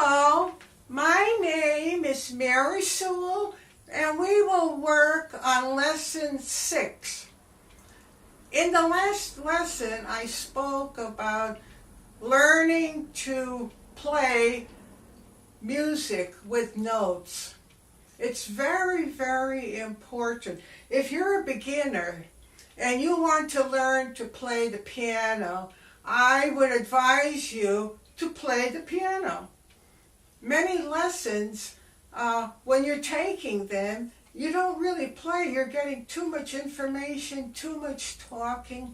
Hello, my name is Mary Sewall, and we will work on lesson 6. In the last lesson, I spoke about learning to play music with notes. It's very, very important. If you're a beginner and you want to learn to play the piano, I would advise you to play the piano. Many lessons, when you're taking them, you don't really play. You're getting too much information, too much talking.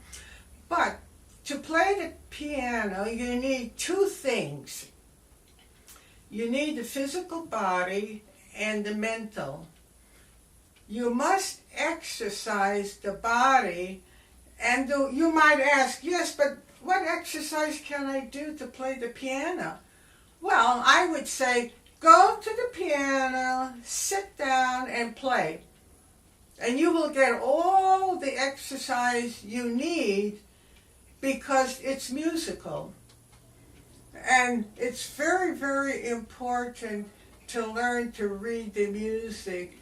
But to play the piano, you need 2 things. You need the physical body and the mental. You must exercise the body, and you might ask, yes, but what exercise can I do to play the piano? Well, I would say, go to the piano, sit down and play. And you will get all the exercise you need because it's musical. And it's very, very important to learn to read the music.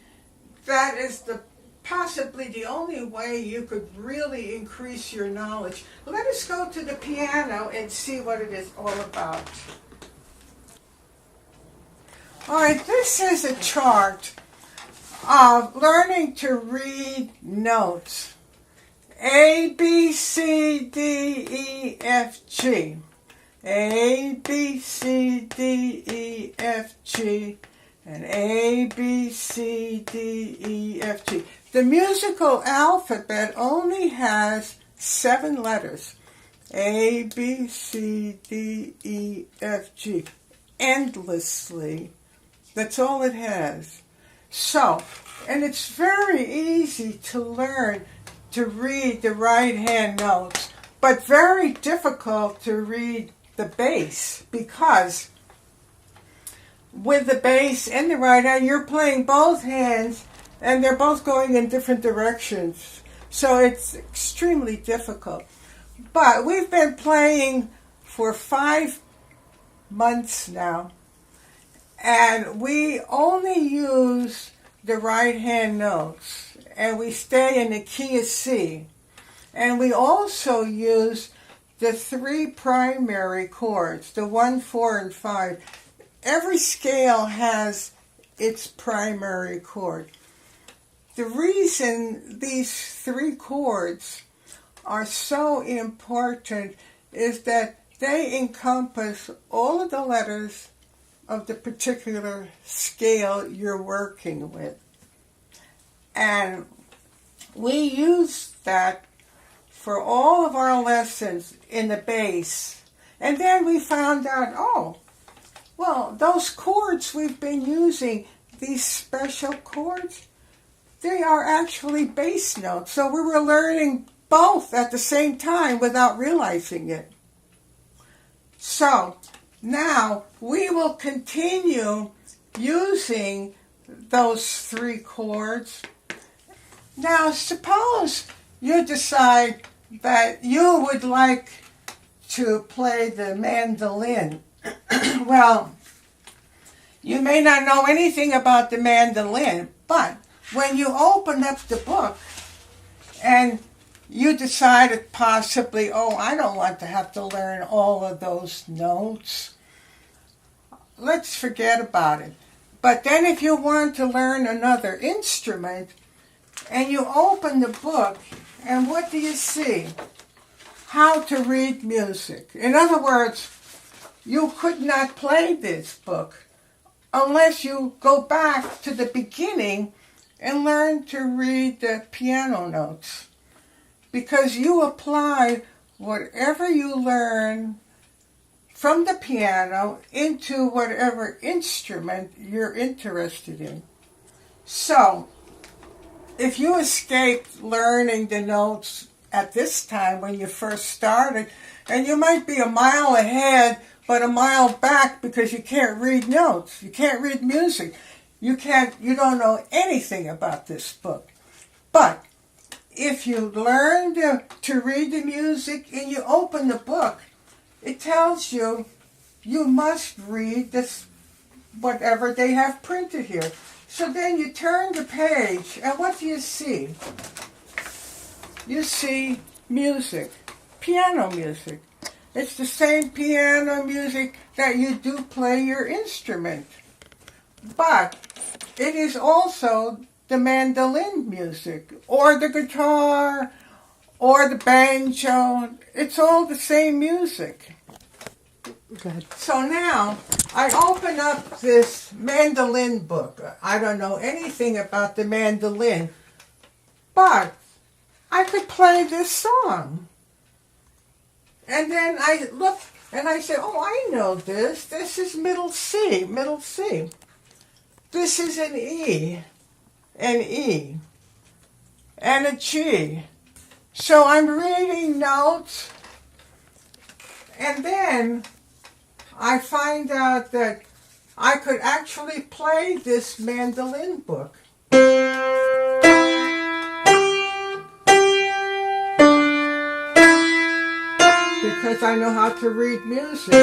That is possibly the only way you could really increase your knowledge. Let us go to the piano and see what it is all about. All right, this is a chart of learning to read notes. A, B, C, D, E, F, G. A, B, C, D, E, F, G. And A, B, C, D, E, F, G. The musical alphabet only has 7 letters. A, B, C, D, E, F, G. Endlessly. That's all it has. So, and it's very easy to learn to read the right hand notes, but very difficult to read the bass, because with the bass and the right hand, you're playing both hands and they're both going in different directions. So it's extremely difficult. But we've been playing for 5 months now, and we only use the right hand notes, and we stay in the key of C. And we also use the 3 primary chords, the 1, 4, and 5. Every scale has its primary chord. The reason these 3 chords are so important is that they encompass all of the letters of the particular scale you're working with. And we use that for all of our lessons in the bass. And then we found out, well, those chords we've been using, these special chords, they are actually bass notes. So we were learning both at the same time without realizing it. So now we will continue using those 3 chords. Now suppose you decide that you would like to play the mandolin. Well, you may not know anything about the mandolin, but when you open up the book and you decided possibly, I don't want to have to learn all of those notes, let's forget about it. But then if you want to learn another instrument and you open the book, and what do you see? How to read music. In other words, you could not play this book unless you go back to the beginning and learn to read the piano notes. Because you apply whatever you learn from the piano into whatever instrument you're interested in. So, if you escaped learning the notes at this time when you first started, and you might be a mile ahead but a mile back because you can't read notes, you can't read music, you don't know anything about this book. But if you learn to read the music and you open the book, it tells you you must read this whatever they have printed here. So then you turn the page, and what do you see? You see music, piano music. It's the same piano music that you do play your instrument. But it is also the mandolin music, or the guitar, or the banjo. It's all the same music. Good. So now, I open up this mandolin book. I don't know anything about the mandolin, but I could play this song. And then I look and I say, oh, I know this. This is middle C, middle C. This is an E, and a G. So I'm reading notes, and then I find out that I could actually play this mandolin book. Because I know how to read music.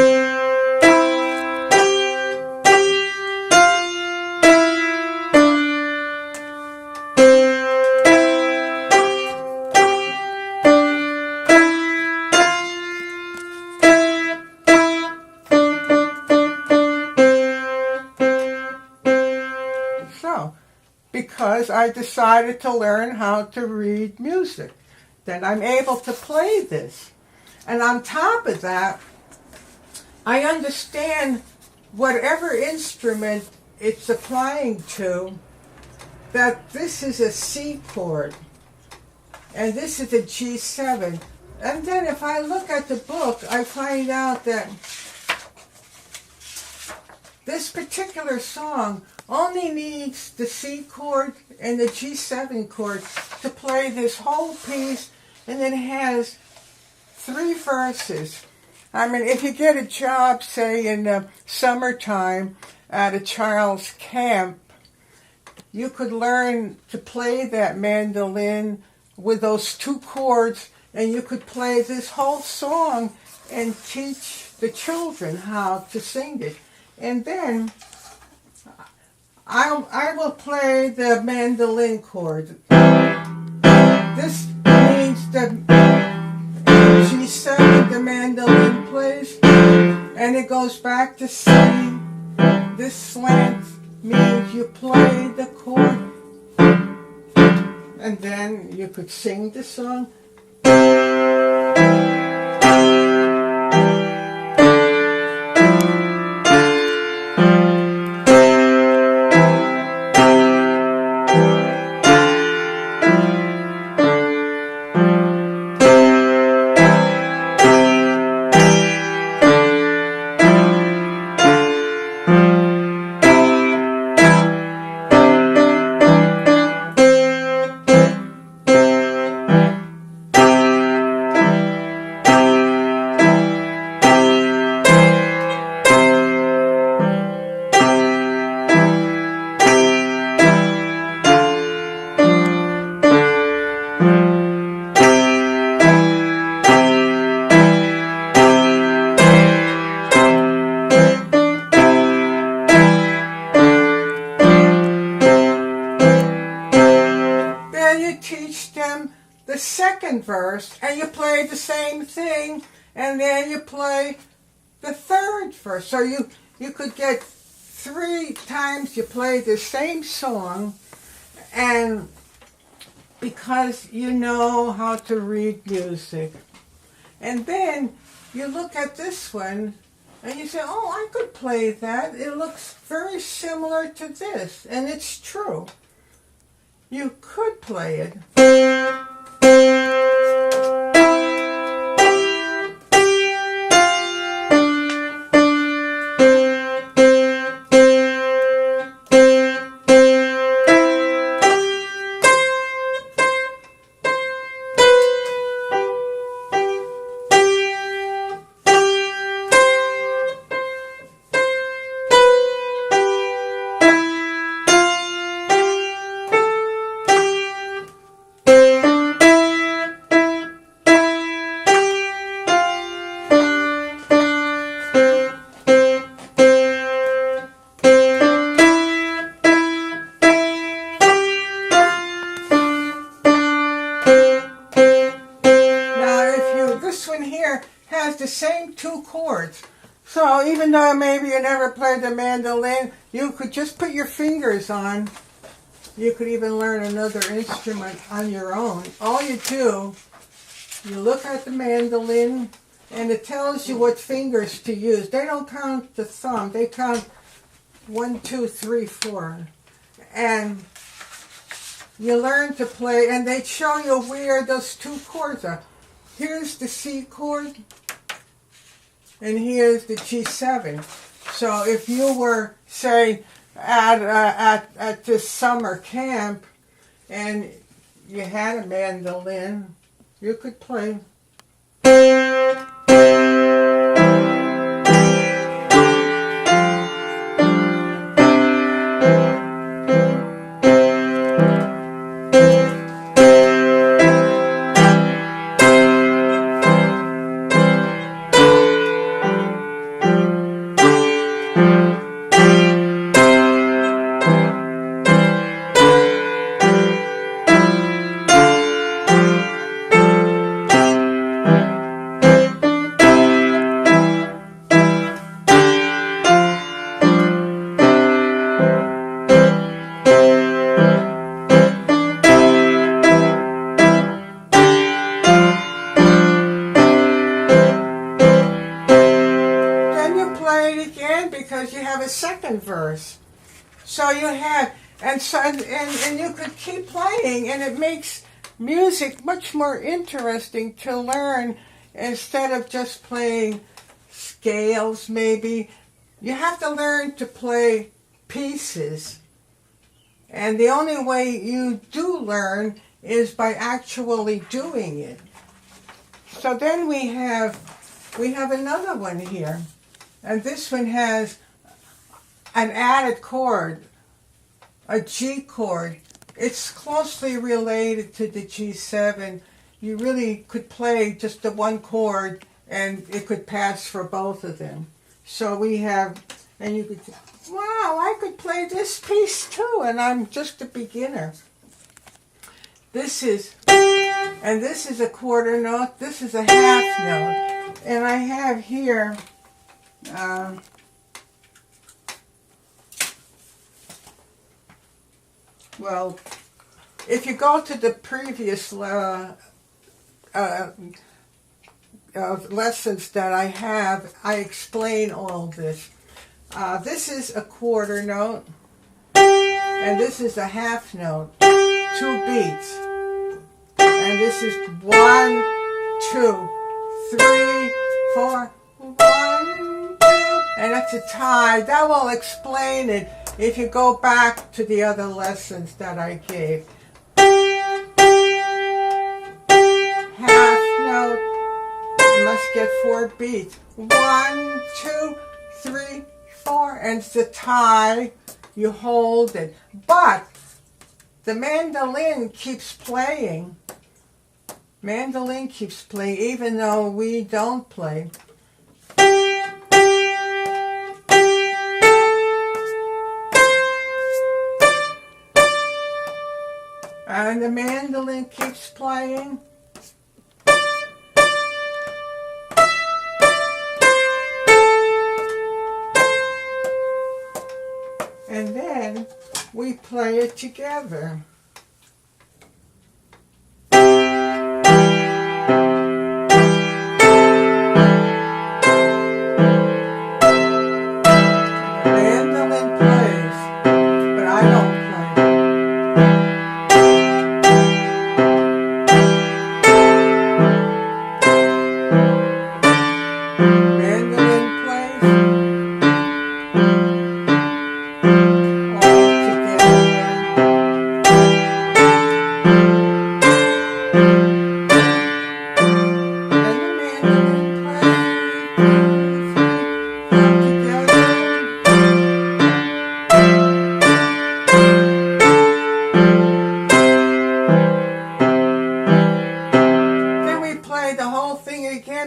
Because I decided to learn how to read music, then I'm able to play this. And on top of that, I understand whatever instrument it's applying to, that this is a C chord, and this is a G7. And then if I look at the book, I find out that this particular song only needs the C chord and the G7 chord to play this whole piece, and it has 3 verses. I mean, if you get a job, say in the summertime at a child's camp, you could learn to play that mandolin with those 2 chords, and you could play this whole song and teach the children how to sing it. And then I will play the mandolin chord. This means the G7 the mandolin plays, and it goes back to C. This slant means you play the chord, and then you could sing the song. Teach them the second verse, and you play the same thing, and then you play the third verse. So you could get 3 times you play the same song, and because you know how to read music. And then you look at this one, and you say, oh, I could play that. It looks very similar to this, and it's true. You could play it. this one here has the same 2 chords. So even though maybe you never played the mandolin, you could just put your fingers on. You could even learn another instrument on your own. All you do, you look at the mandolin, and it tells you what fingers to use. They don't count the thumb. They count 1, 2, 3, 4. And you learn to play, and they show you where those 2 chords are. Here's the C chord, and here's the G7. So if you were, say, at this summer camp, and you had a mandolin, you could play. Because you have a second verse. So you have, and you could keep playing, and it makes music much more interesting to learn instead of just playing scales maybe. You have to learn to play pieces. And the only way you do learn is by actually doing it. So then we have another one here. And this one has an added chord, a G chord. It's closely related to the G7. You really could play just the one chord and it could pass for both of them. So we have, and you could, wow, I could play this piece too, and I'm just a beginner. This is a quarter note, this is a half note. And I have here, well, if you go to the previous lessons that I have, I explain all this. This is a quarter note, and this is a half note, 2 beats. And this is 1, 2, 3, 4, 1, 2, and that's a tie. That will explain it if you go back to the other lessons that I gave. Half note, you must get 4 beats. 1, 2, 3, 4, and it's a tie. You hold it. But the mandolin keeps playing. Mandolin keeps playing even though we don't play. And the mandolin keeps playing. And then we play it together.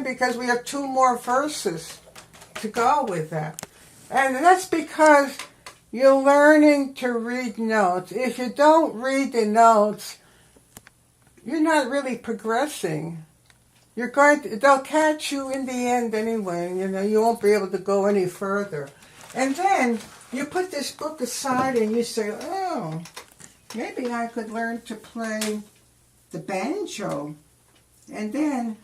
Because we have 2 more verses to go with that. And that's because you're learning to read notes. If you don't read the notes, you're not really progressing. they'll catch you in the end anyway. You won't be able to go any further. And then you put this book aside and you say, oh, maybe I could learn to play the banjo. And then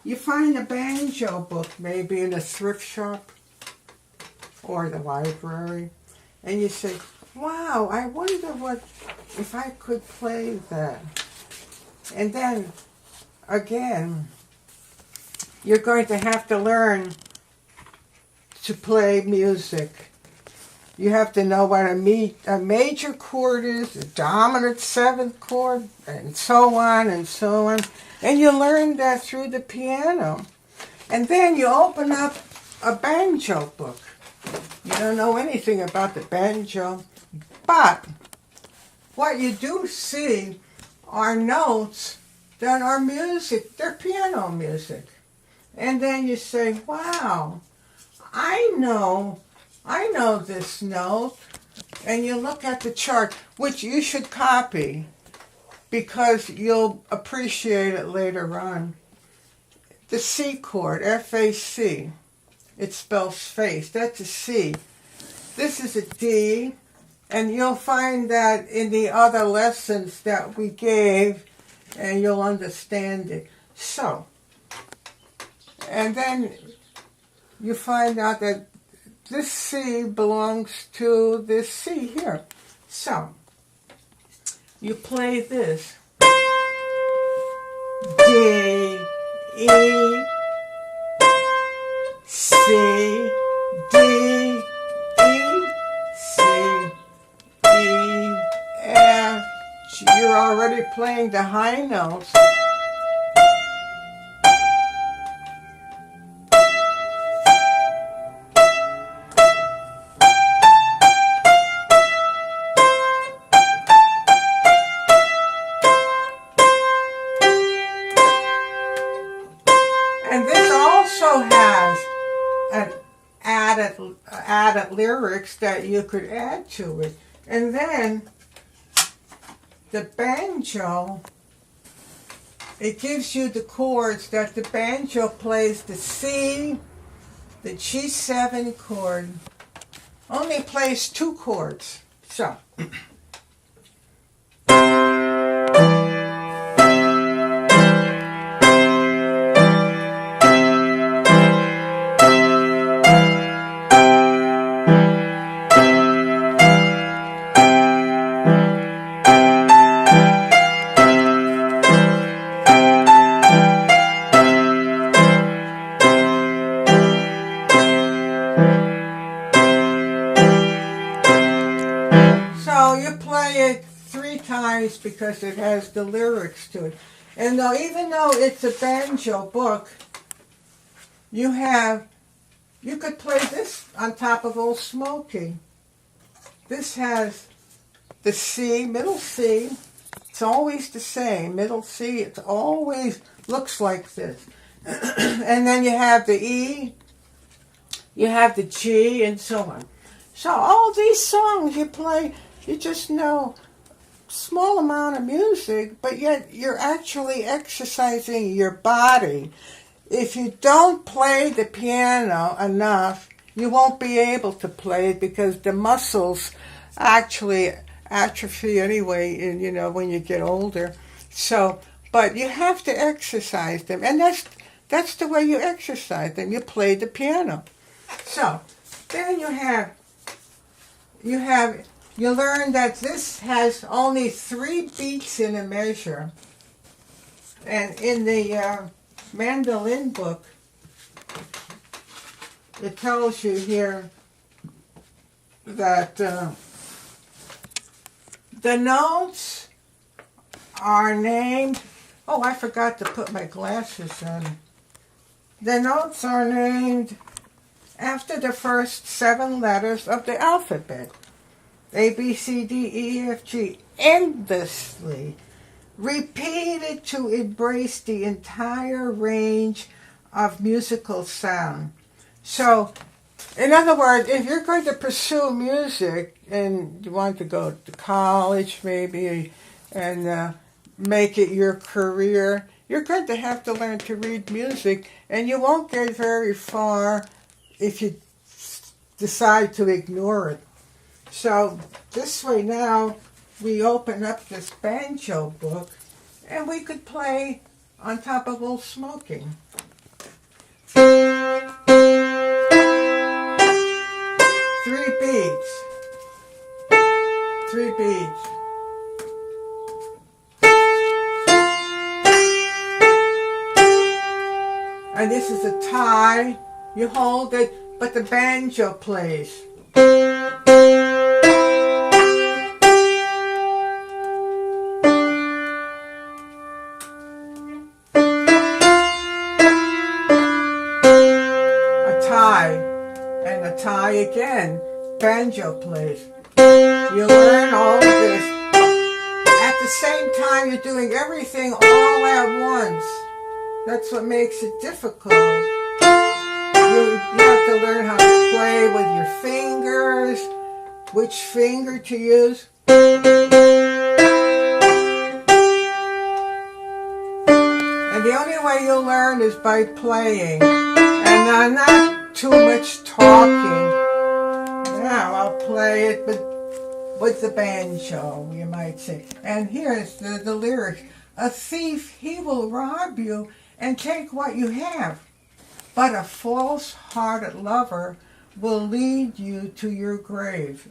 you find a banjo book maybe in a thrift shop or the library. And you say, wow, I wonder if I could play that. And then, again, you're going to have to learn to play music. You have to know what a major chord is, a dominant seventh chord, and so on and so on. And you learn that through the piano. And then you open up a banjo book. You don't know anything about the banjo, but what you do see are notes that are music, they're piano music. And then you say, wow, I know this note. And you look at the chart, which you should copy because you'll appreciate it later on. The C chord, F-A-C. It spells face. That's a C. This is a D, and you'll find that in the other lessons that we gave, and you'll understand it. So, and then you find out that this C belongs to this C here. So, you play this. D, E, C, D, E, C, E, F, G. You're already playing the high notes. And this also has an added lyrics that you could add to it. And then the banjo, it gives you the chords that the banjo plays. The C, the G7 chord, only plays 2 chords. So. So you play it 3 times because it has the lyrics to it. And even though it's a banjo book, you could play this on top of Old Smoky. This has the C, middle C. It's always the same, middle C. It always looks like this. And then you have the E, you have the G, and so on. So all these songs you play, you just know small amount of music, but yet you're actually exercising your body. If you don't play the piano enough, you won't be able to play it because the muscles actually atrophy anyway, when you get older. So, but you have to exercise them, and that's the way you exercise them. You play the piano. So, then you learn that this has only 3 beats in a measure. And in the mandolin book, it tells you here that the notes are named. Oh, I forgot to put my glasses on. The notes are named after the first 7 letters of the alphabet. A, B, C, D, E, F, G, endlessly, repeated to embrace the entire range of musical sound. So, in other words, if you're going to pursue music and you want to go to college maybe and make it your career, you're going to have to learn to read music, and you won't get very far if you decide to ignore it. So this way now, we open up this banjo book, and we could play on top of old smoking. 3 beats. 3 beats. And this is a tie. You hold it, but the banjo plays. And a tie again, banjo plays. You learn all of this. At the same time, you're doing everything all at once. That's what makes it difficult. You have to learn how to play with your fingers, which finger to use. And the only way you'll learn is by playing. And not too much talking. Now I'll play it with the banjo, you might say. And here's the lyrics. A thief, he will rob you and take what you have. But a false-hearted lover will lead you to your grave.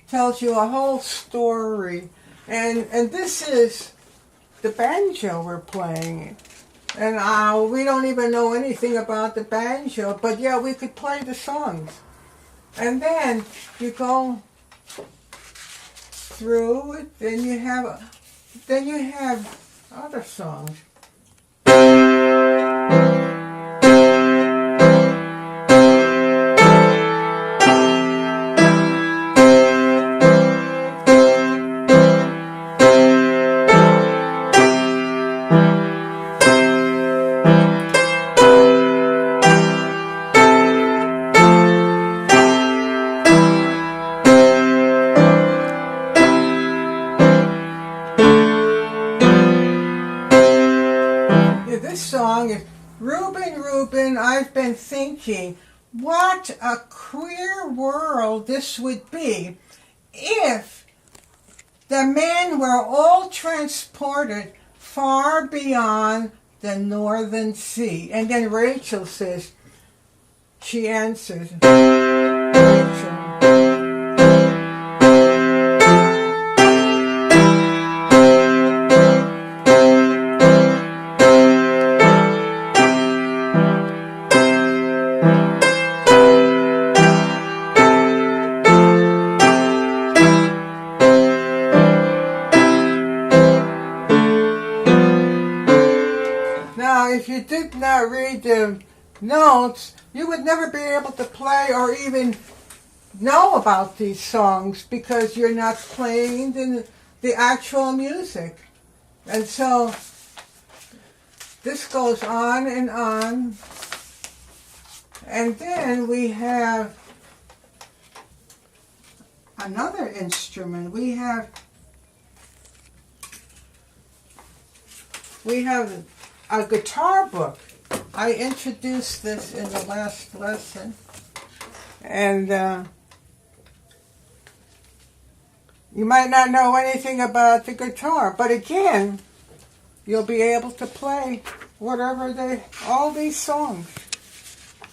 Tells you a whole story, and this is the banjo we're playing, and we don't even know anything about the banjo, but yeah, we could play the songs. And then you go through it, then you have other songs. This song is, Reuben, Reuben, I've been thinking, what a queer world this would be if the men were all transported far beyond the northern sea. And then Rachel says, she answers, Rachel. Now, if you did not read the notes, you would never be able to play or even know about these songs because you're not playing the actual music. And so this goes on and on. And then we have another instrument. We have a guitar book. I introduced this in the last lesson. And you might not know anything about the guitar, but again, you'll be able to play all these songs.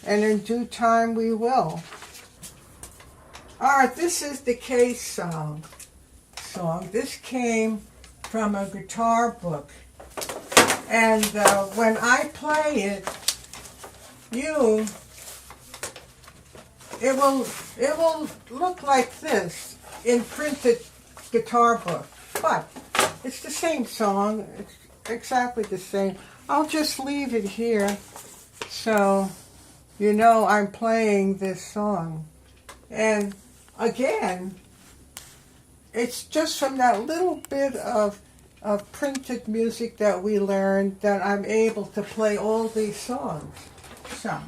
And in due time we will. Alright, this is the Case song. This came from a guitar book. And when I play it, it will look like this in printed guitar book. But it's the same song. It's exactly the same. I'll just leave it here so you know I'm playing this song. And again, it's just from that little bit of printed music that we learned that I'm able to play all these songs. So.